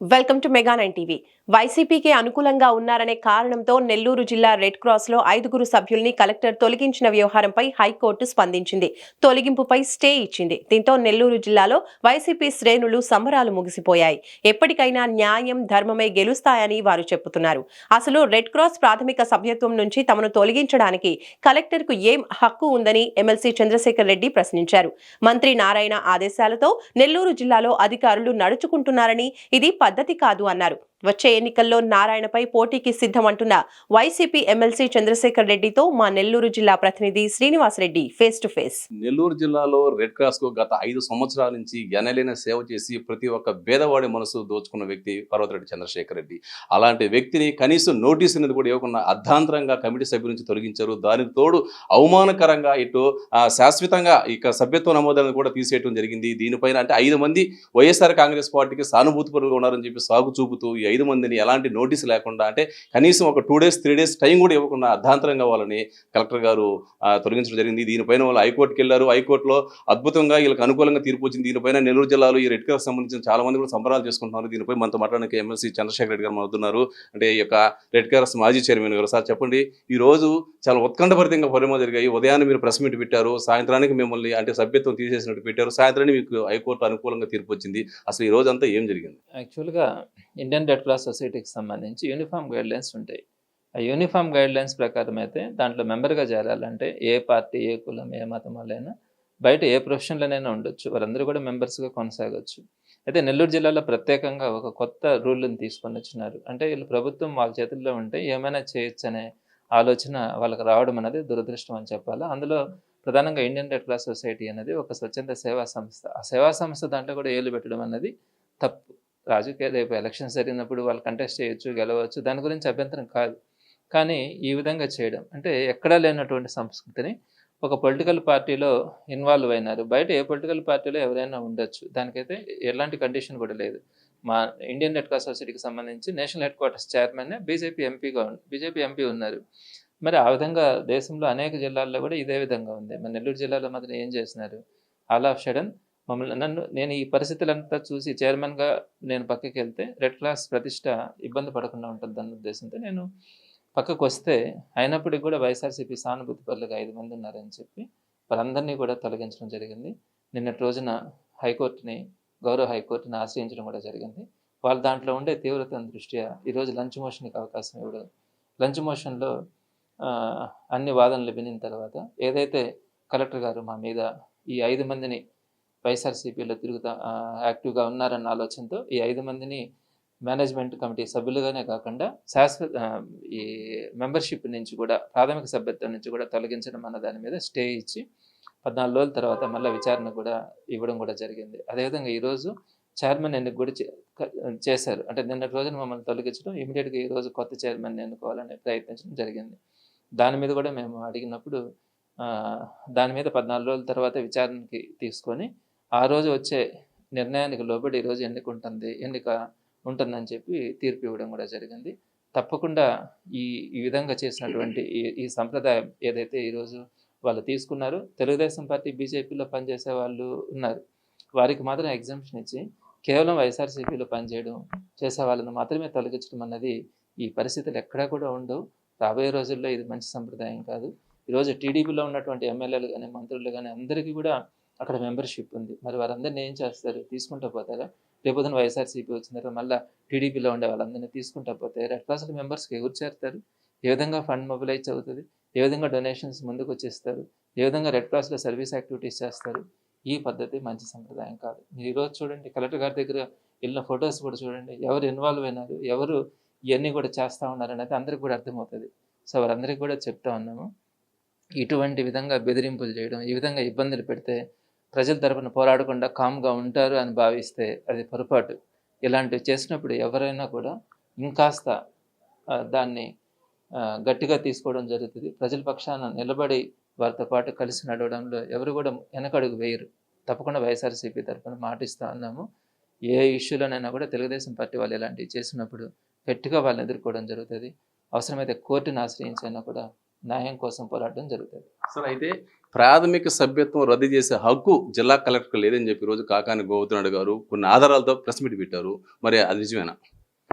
Welcome to mega 9 TV. వైసీపీకి అనుకూలంగా ఉన్నారనే కారణంతో నెల్లూరు జిల్లా రెడ్ క్రాస్ లో 5 సభ్యుల్ని కలెక్టర్ తొలగించిన వ్యవహారంపై హైకోర్టు స్పందించింది. తొలగింపుపై స్టే ఇచ్చింది. దీంతో నెల్లూరు జిల్లాలో వైసీపీ శ్రేణులు సంబరాలు ముగిసిపోయాయి. ఎప్పటికైనా న్యాయం, ధర్మమే గెలుస్తాయని వారు చెబుతున్నారు. అసలు రెడ్ క్రాస్ ప్రాథమిక సభ్యత్వం నుంచి తమను తొలగించడానికి కలెక్టర్ కు ఏం హక్కు ఉందని ఎమ్మెల్సీ చంద్రశేఖర్ రెడ్డి ప్రశ్నించారు. మంత్రి నారాయణ ఆదేశాలతో నెల్లూరు జిల్లాలో అధికారులు నడుచుకుంటున్నారని, ఇది పద్ధతి కాదు అన్నారు. వచ్చే ఎన్నికల్లో నారాయణపై పోటీకి సిద్ధమంటున్న వైసీపీ ఎమ్మెల్సీ చంద్రశేఖర్ రెడ్డితో మా నెల్లూరు జిల్లా ప్రతినిధి Srinivas Reddy face to face. Nellore జిల్లాలో రెడ్ క్రాస్ కు గత 5 సంవత్సరాల నుంచి ఎనలేని సేవ చేసి ప్రతి ఒక్క పేదవాడి మనసు దోచుకున్న వ్యక్తి పర్వతరెడ్డి చంద్రశేఖర్ రెడ్డి. అలాంటి వ్యక్తిని కనీసం నోటీస్ అనేది కూడా ఇవ్వకుండా అర్ధాంతరంగా కమిటీ సభ్యుల నుంచి తొలగించారు. దానికి తోడు అవమానకరంగా ఇటు శాశ్వతంగా ఇక సభ్యత్వ నమోదాలను కూడా తీసేయడం జరిగింది. దీనిపైన అంటే 5 మంది వైఎస్ఆర్ కాంగ్రెస్ పార్టీకి సానుభూతిపరులుగా ఉన్నారని చెప్పి సాగు చూపుతూ ఈ 5 మందిని ఎలాంటి నోటీసు లేకుండా, అంటే కనీసం ఒక 2 days 3 days టైం కూడా ఇవ్వకుండా అర్ధాంతరంగా వాళ్ళని కలెక్టర్ గారు తొలగించడం జరిగింది. దీనిపైన వాళ్ళు హైకోర్టుకి వెళ్ళారు. హైకోర్టులో అద్భుతంగా వీళ్ళకి అనుకూలంగా తీర్పు వచ్చింది. దీనిపైన నెల్లూరు జిల్లాలో ఈ రెడ్ క్రాస్ సంబంధించిన చాలా మంది కూడా సంబరాలు చేసుకుంటున్నారు. దీనిపై మనతో మాట్లాడడానికి ఎమ్మెల్సీ చంద్రశేఖర్ రెడ్డి గారు మాట్లాడుతున్నారు. అంటే ఈ యొక్క రెడ్ క్రాస్ మాజీ చైర్మన్ గారు. సార్ చెప్పండి, ఈ రోజు చాలా ఉత్కంఠభరితంగా పరిణామాలు జరిగాయి. ఉదయాన్నే మీరు ప్రెస్ మీట్ పెట్టారు, సాయంత్రానికి మిమ్మల్ని అంటే సభ్యత్వం తీసేసినట్టు పెట్టారు, సాయంత్రానికి మీకు హైకోర్టు అనుకూలంగా తీర్పు వచ్చింది. అసలు ఈ రోజు అంతా ఏం జరిగింది? యాక్చువల్గా ఇండియన్ రెడ్ క్రాస్ సొసైటీకి సంబంధించి యూనిఫామ్ గైడ్లైన్స్ ఉంటాయి. ఆ యూనిఫామ్ గైడ్లైన్స్ ప్రకారం అయితే దాంట్లో మెంబర్గా చేరాలంటే ఏ పార్టీ, ఏ కులం, ఏ మతం వాళ్ళైనా, బయట ఏ ప్రొఫెషన్లోనైనా ఉండొచ్చు, వారందరూ కూడా మెంబర్స్గా కొనసాగొచ్చు. అయితే నెల్లూరు జిల్లాలో ప్రత్యేకంగా ఒక కొత్త రూల్ని తీసుకొని వచ్చినారు. అంటే వీళ్ళు ప్రభుత్వం వాళ్ళ చేతుల్లో ఉంటే ఏమైనా చేయొచ్చు అనే ఆలోచన వాళ్ళకి రావడం అనేది దురదృష్టం అని చెప్పాలి. అందులో ప్రధానంగా ఇండియన్ రెడ్ క్రాస్ సొసైటీ అనేది ఒక స్వచ్ఛంద సేవా సంస్థ. ఆ సేవా సంస్థ దాంట్లో కూడా ఏలు పెట్టడం అనేది తప్పు. రాజకీయ రేపు ఎలక్షన్స్ జరిగినప్పుడు వాళ్ళు కంటెస్ట్ చేయొచ్చు, గెలవచ్చు, దాని గురించి అభ్యంతరం కాదు. కానీ ఈ విధంగా చేయడం అంటే ఎక్కడా లేనటువంటి సంస్కృతిని ఒక పొలిటికల్ పార్టీలో ఇన్వాల్వ్ అయినారు. బయట ఏ పొలిటికల్ పార్టీలో ఎవరైనా ఉండొచ్చు, దానికైతే ఎలాంటి కండిషన్ కూడా లేదు. మా ఇండియన్ రెడ్ క్రాస్ సొసైటీకి సంబంధించి national head quarters chairman BJP MP ఉన్నారు. మరి ఆ విధంగా దేశంలో అనేక జిల్లాల్లో కూడా ఇదే విధంగా ఉంది. మన నెల్లూరు జిల్లాలో మాత్రం ఏం చేస్తున్నారు? ఆల్ ఆఫ్ సడన్ నేను ఈ పరిస్థితులంతా చూసి చైర్మన్గా నేను పక్కకి వెళ్తే రెడ్ క్రాస్ ప్రతిష్ట ఇబ్బంది పడకుండా ఉంటుంది అన్న ఉద్దేశంతో నేను పక్కకు వస్తే, అయినప్పటికీ కూడా వైఎస్ఆర్సీపీ సానుభూతి పరులుగా 5 మంది ఉన్నారని చెప్పి వాళ్ళందరినీ కూడా తొలగించడం జరిగింది. నిన్నటి రోజున గౌరవ హైకోర్టుని ఆశ్రయించడం కూడా జరిగింది. వాళ్ళు దాంట్లో ఉండే తీవ్రత దృష్ట్యా ఈరోజు లంచ్ మోషన్కి అవకాశం ఇవ్వడం. లంచ్ మోషన్లో అన్ని వాదనలు వినిన తర్వాత ఏదైతే కలెక్టర్ గారు మా మీద ఈ 5 మందిని వైఎస్ఆర్సీపీలో యాక్టివ్గా ఉన్నారన్న ఆలోచనతో ఈ 5 మందిని మేనేజ్మెంట్ కమిటీ సభ్యులుగానే కాకుండా ఈ మెంబర్షిప్ నుంచి కూడా, ప్రాథమిక సభ్యత్వం నుంచి కూడా తొలగించడం అన్న దాని మీద స్టే ఇచ్చి 14 రోజుల తర్వాత మళ్ళీ విచారణ కూడా ఇవ్వడం కూడా జరిగింది. అదేవిధంగా ఈరోజు చైర్మన్ ఎన్నిక కూడా చేశారు. అంటే నిన్నటి రోజున మమ్మల్ని తొలగించడం, ఇమీడియట్గా ఈరోజు కొత్త చైర్మన్ ఎన్నుకోవాలని ప్రయత్నించడం జరిగింది. దాని మీద కూడా మేము అడిగినప్పుడు దాని మీద 14 రోజుల తర్వాత విచారణకి తీసుకొని ఆ రోజు వచ్చే నిర్ణయానికి లోబడి ఈరోజు ఎన్నిక ఉంటుందని చెప్పి తీర్పు ఇవ్వడం కూడా జరిగింది. తప్పకుండా ఈ విధంగా చేసినటువంటి ఈ సంప్రదాయం ఏదైతే ఈరోజు వాళ్ళు తీసుకున్నారో, తెలుగుదేశం పార్టీ, బీజేపీలో పనిచేసే వాళ్ళు ఉన్నారు, వారికి మాత్రం ఎగ్జామ్షన్ ఇచ్చి కేవలం వైఎస్ఆర్సీపీలో పనిచేయడం చేసే వాళ్ళని మాత్రమే తొలగించడం అన్నది ఈ పరిస్థితులు ఎక్కడా కూడా ఉండవు. రాబోయే రోజుల్లో ఇది మంచి సంప్రదాయం కాదు. ఈరోజు టీడీపీలో ఉన్నటువంటి ఎమ్మెల్యేలు కానీ, మంత్రులు కానీ అందరికీ కూడా అక్కడ మెంబర్షిప్ ఉంది. మరి వారందరినీ ఏం చేస్తారు? తీసుకుంటూ పోతారా? రేపొద్దున వైఎస్ఆర్సీపీ వచ్చిన తర్వాత మళ్ళీ టీడీపీలో ఉండే వాళ్ళందరినీ తీసుకుంటూ పోతే రెడ్ క్రాస్ మెంబర్స్కి ఎవరు చేరుతారు? ఏ విధంగా ఫండ్ మొబిలైజ్ అవుతుంది? ఏ విధంగా డొనేషన్స్ ముందుకు వచ్చేస్తారు? ఏ విధంగా రెడ్ క్రాస్లో సర్వీస్ యాక్టివిటీస్ చేస్తారు? ఈ పద్ధతి మంచి సంప్రదాయం కాదు. మీరు ఈరోజు చూడండి, కలెక్టర్ గారి దగ్గర వెళ్ళిన ఫొటోస్ కూడా చూడండి, ఎవరు ఇన్వాల్వ్ అయినారు, ఎవరు ఇవన్నీ కూడా చేస్తూ ఉన్నారు అనేది అందరికీ కూడా అర్థమవుతుంది. సో వారందరికీ కూడా చెప్తా ఉన్నాము, ఇటువంటి విధంగా బెదిరింపులు చేయడం, ఈ విధంగా ఇబ్బందులు పెడితే ప్రజల తరపున పోరాడకుండా కామ్గా ఉంటారు అని భావిస్తే అది పొరపాటు. ఇలాంటివి చేసినప్పుడు ఎవరైనా కూడా ఇంకాస్త దాన్ని గట్టిగా తీసుకోవడం జరుగుతుంది. ప్రజల పక్షాన నిలబడి వారితో పాటు కలిసి నడవడంలో ఎవరు కూడా వెనకడుగు వేయరు. తప్పకుండా వైఎస్ఆర్సీపీ తరపున మాటిస్తూ ఉన్నాము. ఏ ఇష్యూలోనైనా కూడా తెలుగుదేశం పార్టీ వాళ్ళు ఇలాంటివి చేసినప్పుడు గట్టిగా వాళ్ళని ఎదుర్కోవడం జరుగుతుంది. అవసరమైతే కోర్టును ఆశ్రయించైనా కూడా న్యాయం కోసం పోరాటం జరుగుతుంది. సార్ అయితే ప్రాథమిక సభ్యత్వం రద్దు చేసే హక్కు జిల్లా కలెక్టర్ లేదని చెప్పి రోజు కాకాని గోవర్ధన్ గారు కొన్ని ఆధారాలతో ప్రెస్ మీట్ పెట్టారు. మరి అది నిజమేనా?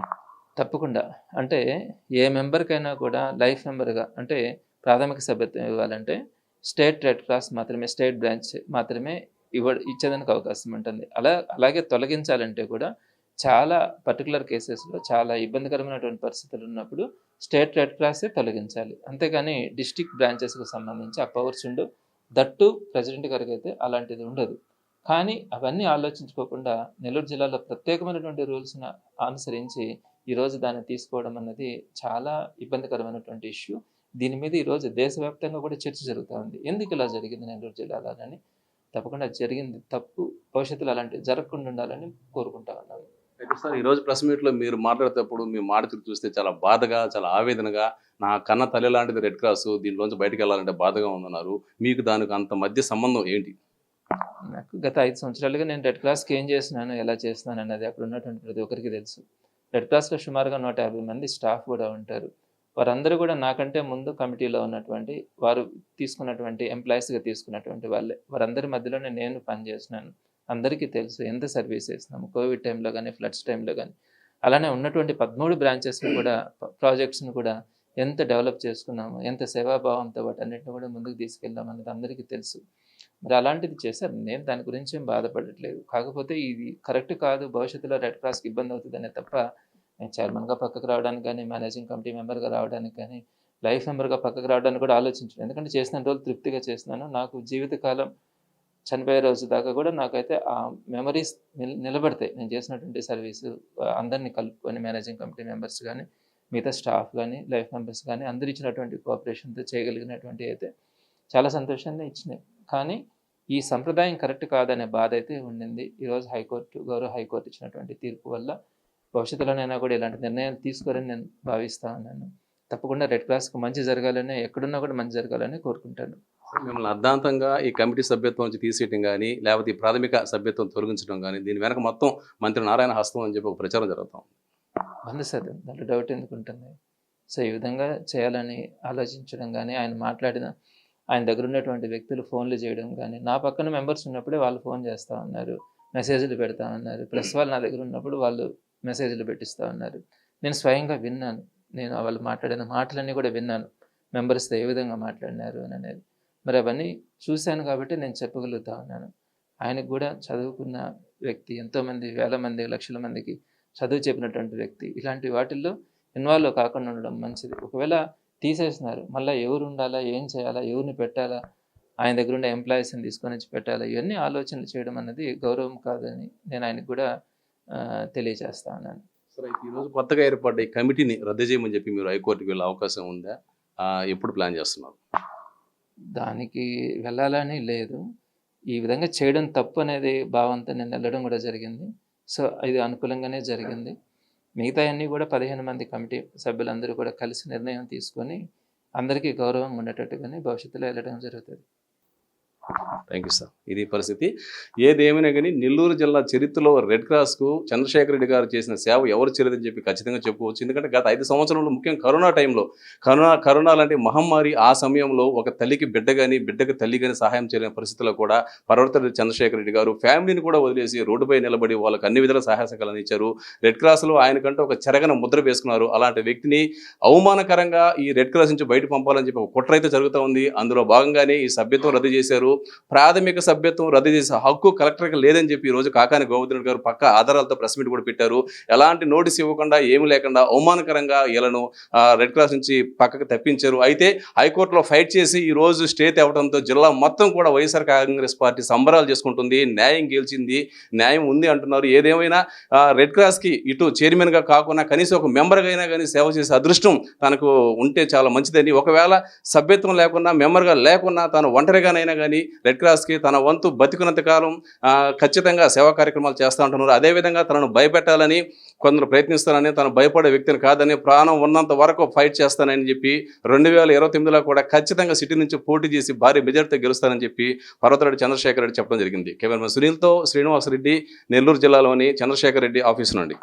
తప్పకుండా. అంటే ఏ మెంబర్కైనా కూడా లైఫ్ మెంబర్గా అంటే ప్రాథమిక సభ్యత్వం ఇవ్వాలంటే స్టేట్ రెడ్ క్రాస్ మాత్రమే, స్టేట్ బ్రాంచ్ మాత్రమే ఇచ్చేదానికి అవకాశం ఉంటుంది. అలాగే తొలగించాలంటే కూడా చాలా పర్టికులర్ కేసెస్లో చాలా ఇబ్బందికరమైనటువంటి పరిస్థితులు ఉన్నప్పుడు స్టేట్ రెడ్ క్రాసే తొలగించాలి. అంతేగాని డిస్ట్రిక్ట్ బ్రాంచెస్కి సంబంధించి ఆ పవర్స్ ఉండవు. దట్టు ప్రెసిడెంట్ గారికి అయితే అలాంటిది ఉండదు. కానీ అవన్నీ ఆలోచించుకోకుండా నెల్లూరు జిల్లాలో ప్రత్యేకమైనటువంటి రూల్స్ని అనుసరించి ఈరోజు దాన్ని తీసుకోవడం అన్నది చాలా ఇబ్బందికరమైనటువంటి ఇష్యూ. దీని మీద ఈరోజు దేశవ్యాప్తంగా కూడా చర్చ జరుగుతూ ఉంది. ఎందుకు ఇలా జరిగింది నెల్లూరు జిల్లాలో అని. తప్పకుండా జరిగింది తప్పు. భవిష్యత్తులో అలాంటివి జరగకుండా ఉండాలని కోరుకుంటా ఉన్నాను. అయితే సార్ ఈరోజు ప్రెస్ మీట్లో మీరు మాట్లాడేటప్పుడు మీ మాటలు చూస్తే చాలా బాధగా, చాలా ఆవేదనగా, నా కన్న తల్లి లాంటిది రెడ్ క్రాస్, దీనిలోంచి బయటకు వెళ్ళాలంటే బాధగా ఉందన్నారు. మీకు దానికి అంత మధ్య సంబంధం ఏంటి? నాకు గత 5 సంవత్సరాలుగా నేను రెడ్ క్రాస్కి ఏం చేస్తున్నాను, ఎలా చేస్తున్నాను అన్నది అక్కడ ఉన్నటువంటి ప్రతి ఒక్కరికి తెలుసు. రెడ్ క్రాస్లో సుమారుగా 150 మంది స్టాఫ్ కూడా ఉంటారు. వారందరూ కూడా నాకంటే ముందు కమిటీలో ఉన్నటువంటి వారు తీసుకున్నటువంటి ఎంప్లాయీస్గా తీసుకున్నటువంటి వాళ్ళే. వారందరి మధ్యలోనే నేను పనిచేస్తున్నాను. అందరికీ తెలుసు ఎంత సర్వీస్ చేస్తున్నాము కోవిడ్ టైంలో కానీ, ఫ్లడ్స్ టైంలో కానీ. అలానే ఉన్నటువంటి 13 బ్రాంచెస్ని కూడా, ప్రాజెక్ట్స్ని కూడా ఎంత డెవలప్ చేసుకున్నాము, ఎంత సేవాభావంతో వాటన్నిటిని కూడా ముందుకు తీసుకెళ్దాం అన్నది అందరికీ తెలుసు. మరి అలాంటిది చేశారు. నేను దాని గురించి ఏం బాధపడట్లేదు. కాకపోతే ఇది కరెక్ట్ కాదు, భవిష్యత్తులో రెడ్ క్రాస్కి ఇబ్బంది అవుతుందనే తప్ప నేను చైర్మన్గా పక్కకు రావడానికి కానీ, మేనేజింగ్ కమిటీ మెంబర్గా రావడానికి కానీ, లైఫ్ మెంబర్గా పక్కకు రావడానికి కూడా ఆలోచించాను. ఎందుకంటే చేసిన రోజులు తృప్తిగా చేస్తున్నాను. నాకు జీవితకాలం చనిపోయే రోజు దాకా కూడా నాకైతే ఆ మెమరీస్ నిలబడతాయి. నేను చేసినటువంటి సర్వీసు అందరినీ కలుపుకొని మేనేజింగ్ కమిటీ మెంబర్స్ కానీ, మిగతా స్టాఫ్ కానీ, లైఫ్ మెంబర్స్ కానీ అందరు ఇచ్చినటువంటి కోఆపరేషన్తో చేయగలిగినటువంటి అయితే చాలా సంతోషాన్ని ఇచ్చినాయి. కానీ ఈ సంప్రదాయం కరెక్ట్ కాదనే బాధ అయితే ఉండింది. ఈరోజు గౌరవ హైకోర్టు ఇచ్చినటువంటి తీర్పు వల్ల భవిష్యత్తులోనైనా కూడా ఇలాంటి నిర్ణయాలు తీసుకోరని నేను భావిస్తా ఉన్నాను. తప్పకుండా రెడ్ క్రాస్కి మంచి జరగాలని, ఎక్కడున్నా కూడా మంచి జరగాలని కోరుకుంటాను. మిమ్మల్ని అర్ధాంతంగా ఈ కమిటీ సభ్యత్వం నుంచి తీసేయటం కానీ, లేకపోతే ఈ ప్రాథమిక సభ్యత్వం తొలగించడం కానీ, దీని వెనక మొత్తం మంత్రి నారాయణ హస్తం అని చెప్పి ఒక ప్రచారం జరుగుతాం. 100% దాంట్లో డౌట్ ఎందుకు ఉంటుంది. సో ఈ విధంగా చేయాలని ఆలోచించడం కానీ, ఆయన దగ్గర ఉన్నటువంటి వ్యక్తులు ఫోన్లు చేయడం కానీ, నా పక్కన మెంబర్స్ ఉన్నప్పుడే వాళ్ళు ఫోన్ చేస్తూ ఉన్నారు, మెసేజ్లు పెడతా ఉన్నారు. ప్రెస్ వాళ్ళు నా దగ్గర ఉన్నప్పుడు వాళ్ళు మెసేజ్లు పెట్టిస్తూ ఉన్నారు. నేను స్వయంగా విన్నాను. నేను వాళ్ళు మాట్లాడిన మాటలన్నీ కూడా విన్నాను. మెంబర్స్తో ఏ విధంగా మాట్లాడినారు అని అనేది. మరి అవన్నీ చూశాను కాబట్టి నేను చెప్పగలుగుతా ఉన్నాను. ఆయనకు కూడా చదువుకున్న వ్యక్తి, ఎంతోమంది వేల మంది, లక్షల మందికి చదువు చెప్పినటువంటి వ్యక్తి. ఇలాంటి వాటిల్లో ఇన్వాల్వ్ కాకుండా ఉండడం మంచిది. ఒకవేళ తీసేసినారు, మళ్ళీ ఎవరు ఉండాలా, ఏం చేయాలా, ఎవరిని పెట్టాలా, ఆయన దగ్గర ఉండే ఎంప్లాయీస్ని తీసుకొని వచ్చి పెట్టాలా, ఇవన్నీ ఆలోచనలు చేయడం అన్నది గౌరవం కాదని నేను ఆయనకు కూడా తెలియజేస్తా ఉన్నాను. సరే, ఈరోజు కొత్తగా ఏర్పడ్డ ఈ కమిటీని రద్దు చేయమని చెప్పి మీరు హైకోర్టుకి వెళ్ళే అవకాశం ఉందా? ఎప్పుడు ప్లాన్ చేస్తున్నారు? దానికి వెళ్ళాలని లేదు. ఈ విధంగా చేయడం తప్పు అనేది భావంతో నేను వెళ్ళడం కూడా జరిగింది. సో ఇది అనుకూలంగానే జరిగింది. మిగతా అన్నీ కూడా 15 మంది కమిటీ సభ్యులందరూ కూడా కలిసి నిర్ణయం తీసుకొని అందరికీ గౌరవంగా ఉండేటట్టుగానే భవిష్యత్తులో వెళ్ళడం జరుగుతుంది. Thank you sir. ఇది పరిస్థితి. ఏదేమైనా కానీ నెల్లూరు జిల్లా చరిత్రలో రెడ్ క్రాస్కు చంద్రశేఖర్ రెడ్డి గారు చేసిన సేవ ఎవరు చేయలేదని చెప్పి ఖచ్చితంగా చెప్పుకోవచ్చు. ఎందుకంటే గత 5 సంవత్సరంలో ముఖ్యంగా కరోనా టైంలో కరోనా లాంటి మహమ్మారి, ఆ సమయంలో ఒక తల్లికి బిడ్డ కానీ, బిడ్డకి తల్లి కానీ సహాయం చేయలేని పరిస్థితుల్లో కూడా పర్వత చంద్రశేఖర్ రెడ్డి గారు ఫ్యామిలీని కూడా వదిలేసి రోడ్డుపై నిలబడి వాళ్ళకి అన్ని విధాల సహాయ సహకారాలు ఇచ్చారు. రెడ్ క్రాస్లో ఆయనకంటూ ఒక చెరగన ముద్ర వేసుకున్నారు. అలాంటి వ్యక్తిని అవమానకరంగా ఈ రెడ్ క్రాస్ నుంచి బయట పంపాలని చెప్పి ఒక కుట్ర అయితే జరుగుతూ ఉంది. అందులో భాగంగానే ఈ సభ్యత్వం రద్దు చేశారు. ప్రాథమిక సభ్యత్వం రద్దు చేసే హక్కు కలెక్టర్కి లేదని చెప్పి ఈరోజు కాకాని గోవర్ధన్ గారు పక్క ఆధారాలతో ప్రెస్ మీట్ కూడా పెట్టారు. ఎలాంటి నోటీస్ ఇవ్వకుండా, ఏమి లేకుండా అవమానకరంగా వీళ్ళను రెడ్ క్రాస్ నుంచి పక్కకు తప్పించారు. అయితే హైకోర్టులో ఫైట్ చేసి ఈ రోజు స్టే తేవడంతో జిల్లా మొత్తం కూడా వైఎస్ఆర్ కాంగ్రెస్ పార్టీ సంబరాలు చేసుకుంటుంది. న్యాయం గెలిచింది, న్యాయం ఉంది అంటున్నారు. ఏదేమైనా రెడ్ క్రాస్కి ఇటు చైర్మన్గా కాకుండా కనీసం ఒక మెంబర్గా అయినా కానీ సేవ చేసే అదృష్టం తనకు ఉంటే చాలా మంచిదని, ఒకవేళ సభ్యత్వం లేకున్నా, మెంబర్గా లేకున్నా, తాను ఒంటరిగానైనా కానీ రెడ్ క్రాస్కి తన వంతు బతికినంత కాలం ఖచ్చితంగా సేవా కార్యక్రమాలు చేస్తూ ఉంటున్నారు. అదేవిధంగా తనను భయపెట్టాలని కొందరు ప్రయత్నిస్తారని, తను భయపడే వ్యక్తిని కాదని, ప్రాణం ఉన్నంత వరకు ఫైట్ చేస్తానని చెప్పి 2029లో కూడా ఖచ్చితంగా సిటీ నుంచి పోటీ చేసి భారీ మెజార్టీతో గెలుస్తానని చెప్పి పర్వతరెడ్డి చంద్రశేఖర్ రెడ్డి చెప్పడం జరిగింది. కెమెరామెన్ సునీల్తో శ్రీనివాసరెడ్డి, నెల్లూరు జిల్లాలోని చంద్రశేఖర్ రెడ్డి ఆఫీసు నుండి.